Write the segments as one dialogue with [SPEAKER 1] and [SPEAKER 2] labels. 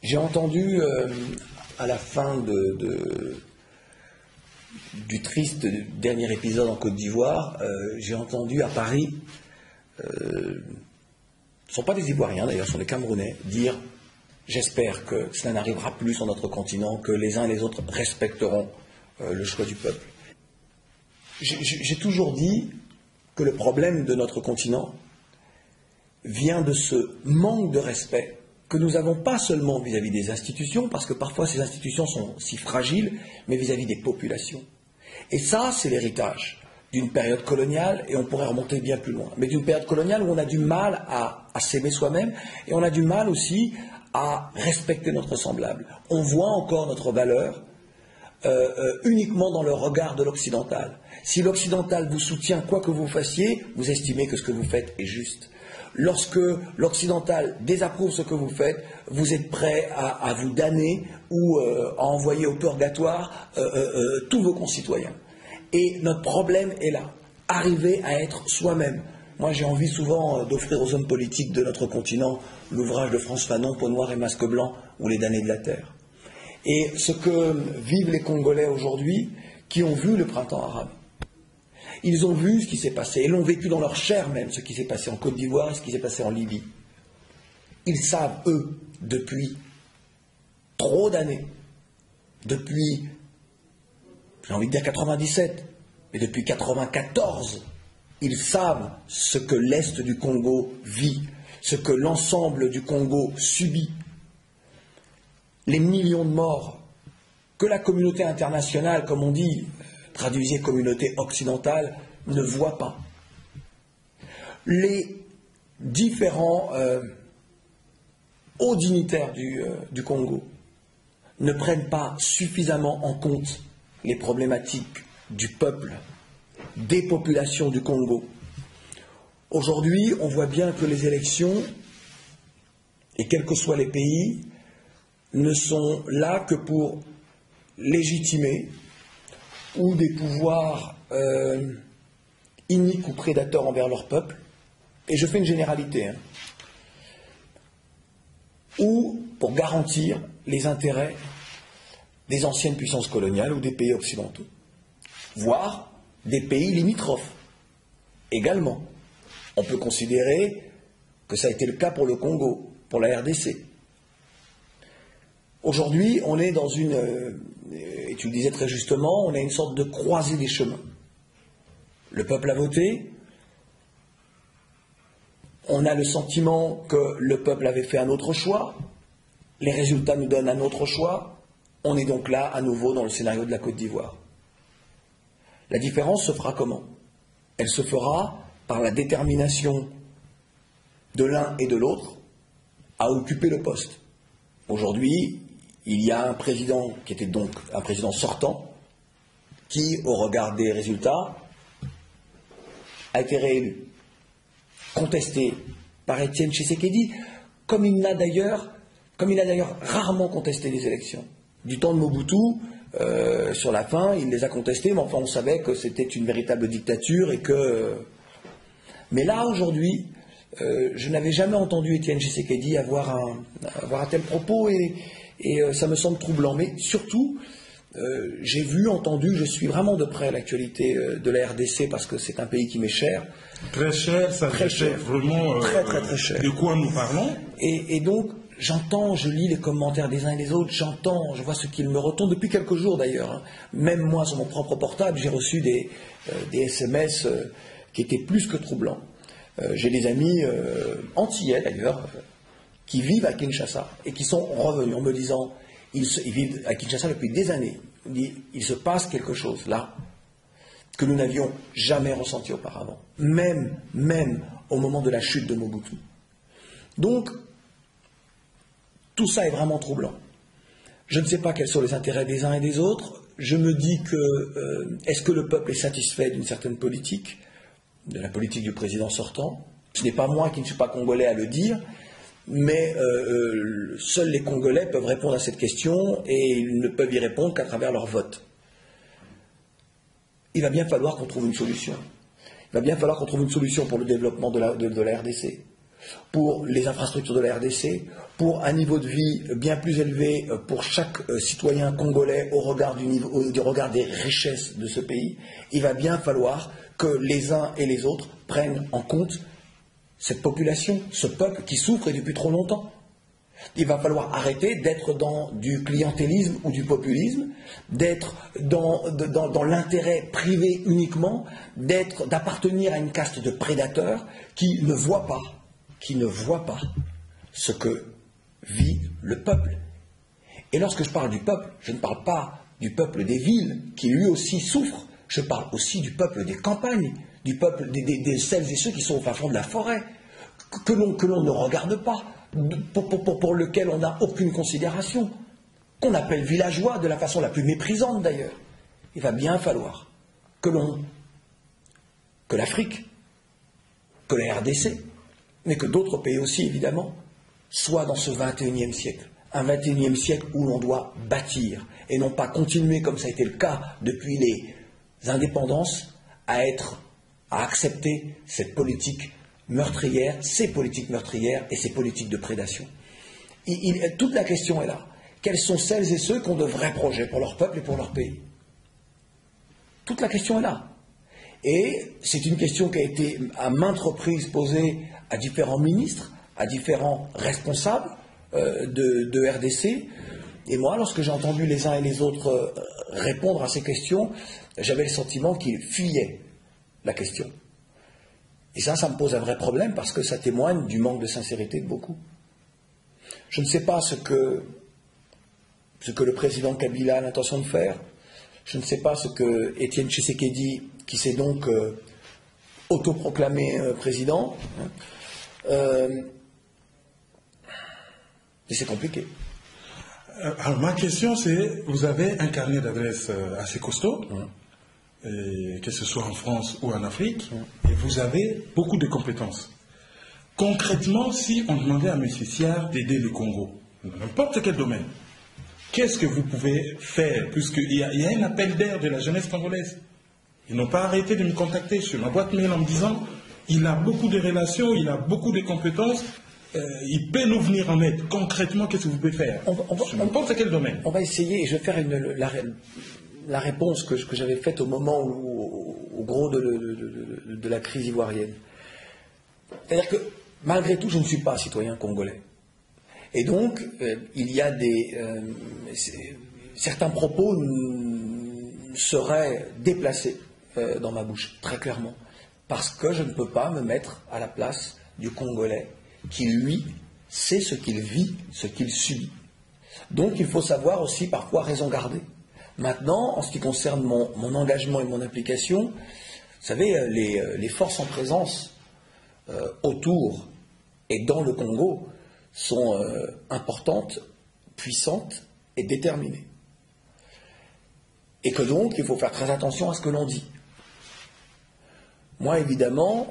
[SPEAKER 1] J'ai entendu à la fin du triste dernier épisode en Côte d'Ivoire, j'ai entendu à Paris, ce ne sont pas des Ivoiriens d'ailleurs, ce sont des Camerounais, dire « J'espère que cela n'arrivera plus sur notre continent, que les uns et les autres respecteront le choix du peuple ». J'ai toujours dit que le problème de notre continent vient de ce manque de respect que nous n'avons pas seulement vis-à-vis des institutions, parce que parfois ces institutions sont si fragiles, mais vis-à-vis des populations. Et ça, c'est l'héritage d'une période coloniale, et on pourrait remonter bien plus loin, mais d'une période coloniale où on a du mal à s'aimer soi-même, et on a du mal aussi à respecter notre semblable. On voit encore notre valeur uniquement dans le regard de l'occidental. Si l'occidental vous soutient, quoi que vous fassiez, vous estimez que ce que vous faites est juste. Lorsque l'occidental désapprouve ce que vous faites, vous êtes prêt à vous damner ou à envoyer au purgatoire tous vos concitoyens. Et notre problème est là, arriver à être soi-même. Moi j'ai envie souvent d'offrir aux hommes politiques de notre continent l'ouvrage de Frantz Fanon, Peau noire et masque blanc, ou Les damnés de la terre. Et ce que vivent les Congolais aujourd'hui, qui ont vu le printemps arabe, ils ont vu ce qui s'est passé, ils l'ont vécu dans leur chair même, ce qui s'est passé en Côte d'Ivoire et ce qui s'est passé en Libye. Ils savent, eux, depuis trop d'années, depuis, j'ai envie de dire 97, mais depuis 94, ils savent ce que l'Est du Congo vit, ce que l'ensemble du Congo subit. Les millions de morts que la communauté internationale, comme on dit, traduisez communauté occidentale, ne voit pas. Les différents hauts dignitaires du Congo ne prennent pas suffisamment en compte les problématiques du peuple, des populations du Congo. Aujourd'hui, on voit bien que les élections, et quels que soient les pays, ne sont là que pour légitimer ou des pouvoirs iniques ou prédateurs envers leur peuple, et je fais une généralité, ou pour garantir les intérêts des anciennes puissances coloniales ou des pays occidentaux, voire des pays limitrophes également. On peut considérer que ça a été le cas pour le Congo, pour la RDC. Aujourd'hui, on est dans une, et tu le disais très justement, on a une sorte de croisée des chemins. Le peuple a voté, on a le sentiment que le peuple avait fait un autre choix, les résultats nous donnent un autre choix, on est donc là à nouveau dans le scénario de la Côte d'Ivoire. La différence se fera comment? Elle se fera par la détermination de l'un et de l'autre à occuper le poste. Aujourd'hui, il y a un président qui était donc un président sortant, qui, au regard des résultats, a été réélu, contesté par Étienne Tshisekedi, comme il a d'ailleurs rarement contesté les élections. Du temps de Mobutu, sur la fin, il les a contestées, mais enfin on savait que c'était une véritable dictature et que... Mais là, aujourd'hui, je n'avais jamais entendu Étienne Tshisekedi avoir un tel propos et ça me semble troublant. Mais surtout, j'ai vu, entendu, je suis vraiment de près l'actualité de la RDC parce que c'est un pays qui m'est cher.
[SPEAKER 2] Très cher, ça
[SPEAKER 1] très cher,
[SPEAKER 2] vraiment
[SPEAKER 1] très cher.
[SPEAKER 2] De quoi nous parlons?
[SPEAKER 1] Et donc, j'entends, je lis les commentaires des uns et des autres, j'entends, je vois ce qu'ils me retournent depuis quelques jours d'ailleurs. Même moi, sur mon propre portable, j'ai reçu des SMS qui étaient plus que troublants. J'ai des amis antillais d'ailleurs, qui vivent à Kinshasa et qui sont revenus en me disant, ils vivent à Kinshasa depuis des années, il se passe quelque chose là que nous n'avions jamais ressenti auparavant, même au moment de la chute de Mobutu. Donc, tout ça est vraiment troublant. Je ne sais pas quels sont les intérêts des uns et des autres. Je me dis que, est-ce que le peuple est satisfait d'une certaine politique, de la politique du président sortant? Ce n'est pas moi qui ne suis pas congolais à le dire, mais seuls les Congolais peuvent répondre à cette question et ils ne peuvent y répondre qu'à travers leur vote. Il va bien falloir qu'on trouve une solution. Il va bien falloir qu'on trouve une solution pour le développement de la RDC. pour les infrastructures de la RDC, pour un niveau de vie bien plus élevé pour chaque citoyen congolais au regard du regard des richesses de ce pays, il va bien falloir que les uns et les autres prennent en compte cette population, ce peuple qui souffre et depuis trop longtemps. Il va falloir arrêter d'être dans du clientélisme ou du populisme, d'être dans l'intérêt privé uniquement, d'appartenir à une caste de prédateurs qui ne voient pas ce que vit le peuple. Et lorsque je parle du peuple, je ne parle pas du peuple des villes, qui lui aussi souffre, je parle aussi du peuple des campagnes, du peuple des celles et ceux qui sont au fin fond de la forêt, que l'on ne regarde pas, pour lequel on n'a aucune considération, qu'on appelle villageois de la façon la plus méprisante d'ailleurs. Il va bien falloir que l'Afrique, que la RDC, mais que d'autres pays aussi évidemment, soient dans ce XXIe siècle. Un XXIe siècle où l'on doit bâtir, et non pas continuer comme ça a été le cas depuis les indépendances, à accepter cette politique meurtrière, ces politiques meurtrières et ces politiques de prédation. Toute la question est là. Quels sont celles et ceux qui ont de vrais projets pour leur peuple et pour leur pays? Toute la question est là. Et c'est une question qui a été à maintes reprises posée à différents ministres, à différents responsables de RDC. Et moi, lorsque j'ai entendu les uns et les autres répondre à ces questions, j'avais le sentiment qu'ils fuyaient la question. Et ça me pose un vrai problème parce que ça témoigne du manque de sincérité de beaucoup. Je ne sais pas ce que le président Kabila a l'intention de faire. Je ne sais pas ce que Étienne Tshisekedi, qui s'est donc autoproclamé président, mais c'est compliqué.
[SPEAKER 2] Alors ma question c'est, vous avez un carnet d'adresses assez costaud, et que ce soit en France ou en Afrique, et vous avez beaucoup de compétences. Concrètement, si on demandait à M. Siard d'aider le Congo, n'importe quel domaine, qu'est-ce que vous pouvez faire? Puisqu'il y a un appel d'air de la jeunesse congolaise. Ils n'ont pas arrêté de me contacter sur ma boîte mail en me disant il a beaucoup de relations, il a beaucoup de compétences, il peut nous venir en aide. Concrètement, qu'est-ce que vous pouvez faire? Sur n'importe quel domaine.
[SPEAKER 1] On va essayer, et je vais faire la réponse que j'avais faite au moment au gros de la crise ivoirienne. C'est-à-dire que, malgré tout, je ne suis pas citoyen congolais. Et donc, il y a certains propos seraient déplacés dans ma bouche, très clairement. Parce que je ne peux pas me mettre à la place du Congolais qui, lui, sait ce qu'il vit, ce qu'il subit. Donc, il faut savoir aussi parfois raison garder. Maintenant, en ce qui concerne mon engagement et mon implication, vous savez, les forces en présence autour et dans le Congo sont importantes, puissantes et déterminées. Et que donc, il faut faire très attention à ce que l'on dit. Moi, évidemment,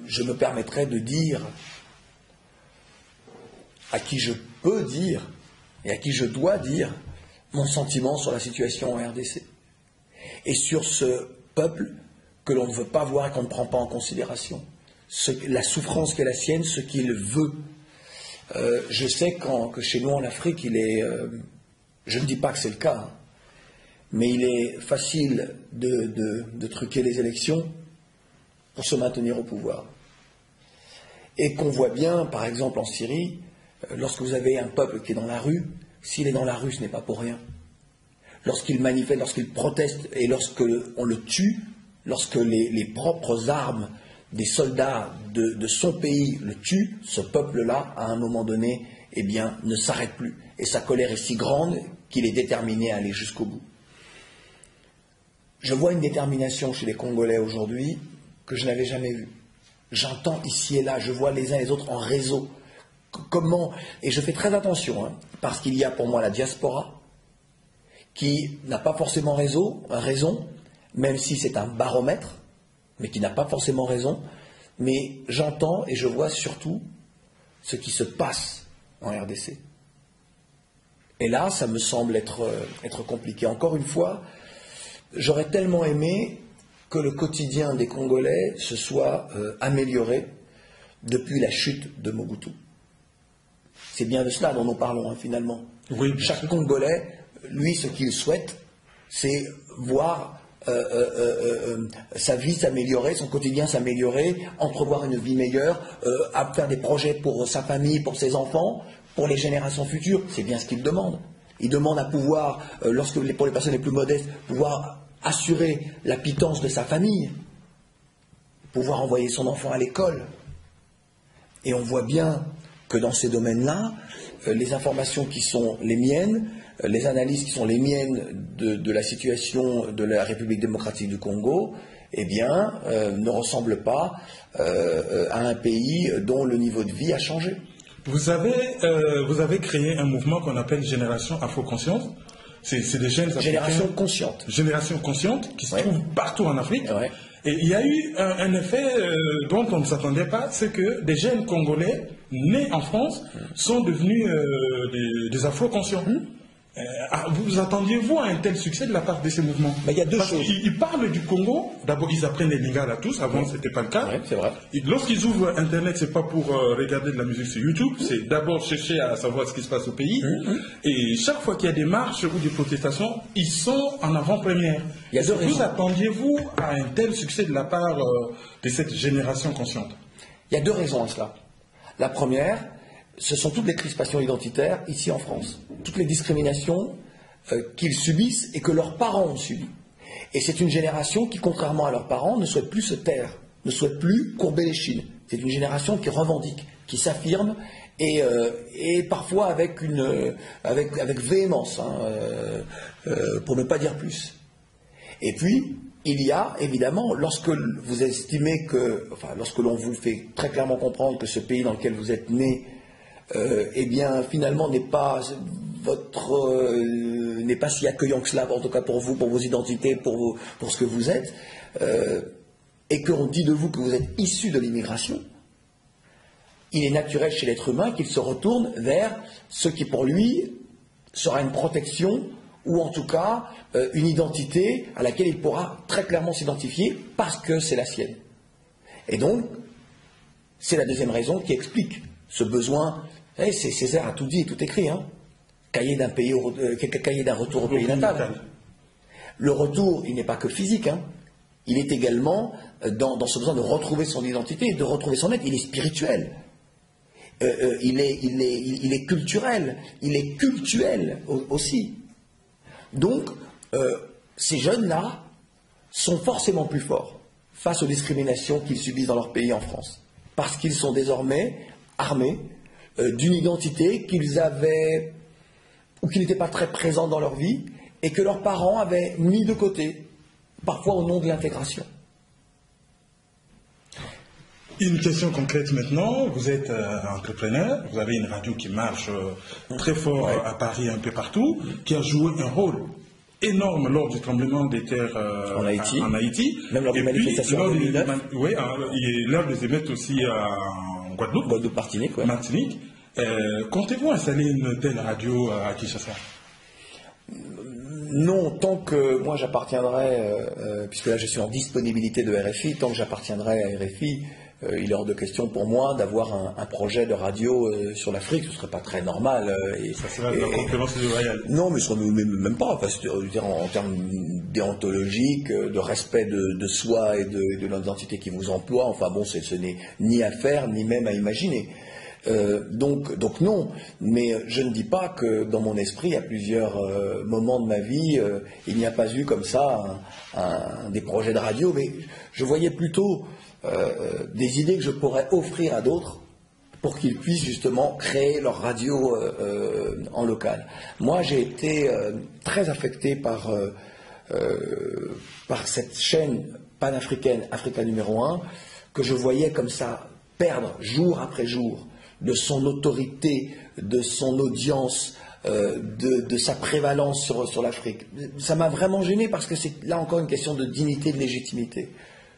[SPEAKER 1] je me permettrai de dire à qui je peux dire et à qui je dois dire mon sentiment sur la situation en RDC et sur ce peuple que l'on ne veut pas voir et qu'on ne prend pas en considération. La souffrance qu'est la sienne, ce qu'il veut. Je sais que chez nous en Afrique, je ne dis pas que c'est le cas, hein, mais il est facile de truquer les élections pour se maintenir au pouvoir. Et qu'on voit bien, par exemple en Syrie, lorsque vous avez un peuple qui est dans la rue, s'il est dans la rue, ce n'est pas pour rien. Lorsqu'il manifeste, lorsqu'il proteste et lorsqu'on le tue, lorsque les propres armes des soldats de son pays le tuent, ce peuple-là, à un moment donné, eh bien, ne s'arrête plus. Et sa colère est si grande qu'il est déterminé à aller jusqu'au bout. Je vois une détermination chez les Congolais aujourd'hui que je n'avais jamais vue. J'entends ici et là, je vois les uns et les autres en réseau. Comment, et je fais très attention, hein, parce qu'il y a pour moi la diaspora, qui n'a pas forcément raison, même si c'est un baromètre, mais qui n'a pas forcément raison, mais j'entends et je vois surtout ce qui se passe en RDC. Et là, ça me semble être compliqué. Encore une fois, j'aurais tellement aimé que le quotidien des Congolais se soit amélioré depuis la chute de Mobutu. C'est bien de cela dont nous parlons, hein, finalement.
[SPEAKER 2] Oui,
[SPEAKER 1] chaque Congolais, lui, ce qu'il souhaite, c'est voir sa vie s'améliorer, son quotidien s'améliorer, entrevoir une vie meilleure, à faire des projets pour sa famille, pour ses enfants, pour les générations futures. C'est bien ce qu'il demande. Il demande à pouvoir, pour les personnes les plus modestes, pouvoir assurer la pitance de sa famille, pouvoir envoyer son enfant à l'école. Et on voit bien que dans ces domaines-là, les informations qui sont les miennes, les analyses qui sont les miennes de la situation de la République démocratique du Congo, eh bien, ne ressemblent pas à un pays dont le niveau de vie a changé.
[SPEAKER 2] Vous avez créé un mouvement qu'on appelle Génération Afro-Conscience. C'est des jeunes
[SPEAKER 1] Génération consciente.
[SPEAKER 2] Génération consciente qui se trouve partout en Afrique.
[SPEAKER 1] Ouais.
[SPEAKER 2] Et il y a eu un effet dont on ne s'attendait pas, c'est que des jeunes Congolais nés en France sont devenus des Afro-conscients. Vous attendiez-vous à un tel succès de la part de ces mouvements?
[SPEAKER 1] Il y a deux choses.
[SPEAKER 2] Ils parlent du Congo, d'abord ils apprennent les lingala tous, avant ce n'était pas le cas.
[SPEAKER 1] Ouais, c'est vrai.
[SPEAKER 2] Lorsqu'ils ouvrent Internet, c'est pas pour regarder de la musique sur YouTube, c'est d'abord chercher à savoir ce qui se passe au pays. Et chaque fois qu'il y a des marches ou des protestations, ils sont en avant-première. Vous attendiez-vous à un tel succès de la part de cette génération consciente?
[SPEAKER 1] Il y a deux raisons à cela. La première, ce sont toutes les crispations identitaires ici en France, toutes les discriminations qu'ils subissent et que leurs parents ont subies. Et c'est une génération qui, contrairement à leurs parents, ne souhaite plus se taire, ne souhaite plus courber les chines. C'est une génération qui revendique, qui s'affirme et parfois avec véhémence, pour ne pas dire plus. Et puis, il y a évidemment, lorsque vous estimez lorsque l'on vous fait très clairement comprendre que ce pays dans lequel vous êtes né, eh bien, finalement, n'est pas si accueillant que cela, en tout cas pour vous, pour vos identités, pour ce que vous êtes, et qu'on dit de vous que vous êtes issu de l'immigration, il est naturel chez l'être humain qu'il se retourne vers ce qui, pour lui, sera une protection, ou en tout cas une identité à laquelle il pourra très clairement s'identifier parce que c'est la sienne. Et donc, c'est la deuxième raison qui explique ce besoin. Césaire a tout dit et tout écrit, hein. Cahier d'un retour au pays natal. Le retour, il n'est pas que physique, hein. Il est également dans ce besoin de retrouver son identité, de retrouver son être. Il est spirituel, il est culturel, il est cultuel aussi. Donc, ces jeunes-là sont forcément plus forts face aux discriminations qu'ils subissent dans leur pays en France, parce qu'ils sont désormais armés d'une identité qu'ils avaient, ou qui n'était pas très présente dans leur vie, et que leurs parents avaient mis de côté, parfois au nom de l'intégration.
[SPEAKER 2] Une question concrète maintenant, vous êtes entrepreneur, vous avez une radio qui marche très fort à Paris, un peu partout, qui a joué un rôle énorme lors du tremblement des terres en Haïti.
[SPEAKER 1] Même lors des manifestations en 2009.
[SPEAKER 2] Oui, et lors des émeutes aussi en Guadeloupe.
[SPEAKER 1] Martinique. Ouais.
[SPEAKER 2] Martinique. Comptez-vous installer une telle radio à Kinshasa?
[SPEAKER 1] Non, tant que moi j'appartiendrai, puisque là je suis en disponibilité de RFI, tant que j'appartiendrai à RFI, il est hors de question pour moi d'avoir un projet de radio sur l'Afrique. Ce ne serait pas très normal.
[SPEAKER 2] Ça serait de la concurrence déloyale.
[SPEAKER 1] Non, mais même pas. Parce que, en termes déontologiques, de respect de soi et de l'identité qui vous emploie, enfin bon, ce n'est ni à faire, ni même à imaginer. Donc non, mais je ne dis pas que dans mon esprit, à plusieurs moments de ma vie, il n'y a pas eu comme ça des projets de radio, mais je voyais plutôt des idées que je pourrais offrir à d'autres pour qu'ils puissent justement créer leur radio en local. Moi, j'ai été très affecté par cette chaîne panafricaine, Africa numéro 1, que je voyais comme ça perdre jour après jour de son autorité, de son audience, de sa prévalence sur l'Afrique. Ça m'a vraiment gêné parce que c'est là encore une question de dignité, de légitimité.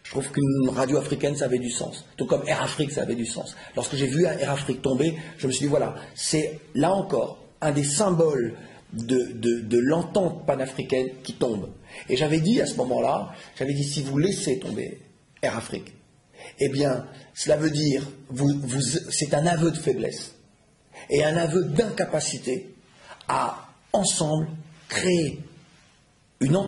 [SPEAKER 1] Je trouve qu'une radio africaine, ça avait du sens. Tout comme Air Afrique, ça avait du sens. Lorsque j'ai vu Air Afrique tomber, je me suis dit, voilà, c'est là encore un des symboles de l'entente panafricaine qui tombe. Et j'avais dit à ce moment-là, si vous laissez tomber Air Afrique, eh bien, cela veut dire, c'est un aveu de faiblesse et un aveu d'incapacité à, ensemble, créer une